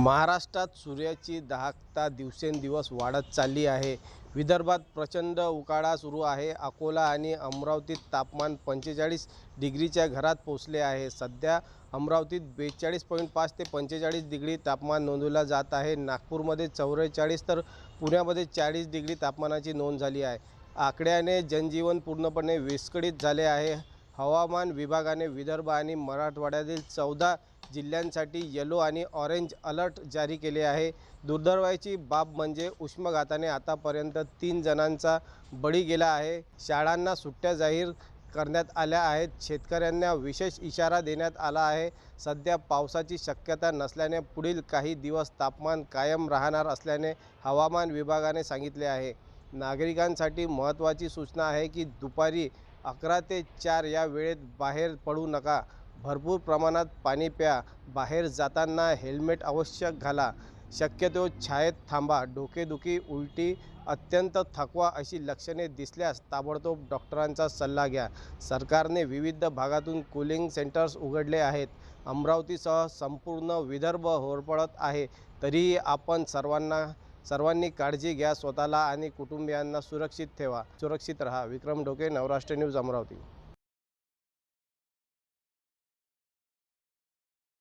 महाराष्ट्रात सूर्याची दाहकता दिवसेंदिवस वाढत चालली आहे। विदर्भात प्रचंड उकाडा सुरू आहे। अकोला आणि अमरावतीत तापमान 45 डिग्रीच्या घरात पोहोचले आहे। सध्या अमरावतीत 42.5 ते 45 डिग्री तापमान नोंदवलं जात आहे। नागपूरमध्ये 44 तर पुण्यामध्ये 40 डिग्री तापमानाची नोंद झाली आहे। आकड्याने जनजीवन पूर्णपणे विस्कळीत झाले आहे। हवामान विभागाने विदर्भ आणि मराठवाड्यातील 14 जिल्ह्यांसाठी येलो आणि ऑरेंज अलर्ट जारी केले आहे। दुर्दैवाची बाब म्हणजे उष्माघाताने आतापर्यंत 3 जणांचा बळी गेला आहे। शाळांना सुट्ट्या जाहीर करण्यात आल्या आहेत। शेतकऱ्यांना विशेष इशारा देण्यात आला आहे। सध्या पावसाची शक्यता नसल्याने पुढील काही दिवस तापमान कायम राहणार असल्याने हवामान विभागाने सांगितले आहे। नागरिकांसाठी महत्त्वाची सूचना आहे की दुपारी 11 ते 4 या वेळेत बाहेर पडू नका। भरपूर प्रमाणात पाणी प्या। बाहेर जाताना हेल्मेट आवश्यक घाला। शक्यतो छायेत थांबा। डोकेदुखी, उलटी, अत्यंत थकवा अशी लक्षणे दिसल्यास ताबडतोब डॉक्टरांचा सल्ला घ्या। सरकारने विविध भागातून कूलिंग सेंटर्स उघडले आहेत। अमरावतीसह संपूर्ण विदर्भ होरपळत आहे। तरीही आपण सर्वांनी काळजी घ्या। स्वतःला आणि कुटुंबियांना सुरक्षित ठेवा। सुरक्षित रहा। विक्रम ढोके, नवराष्ट्र न्यूज, अमरावती।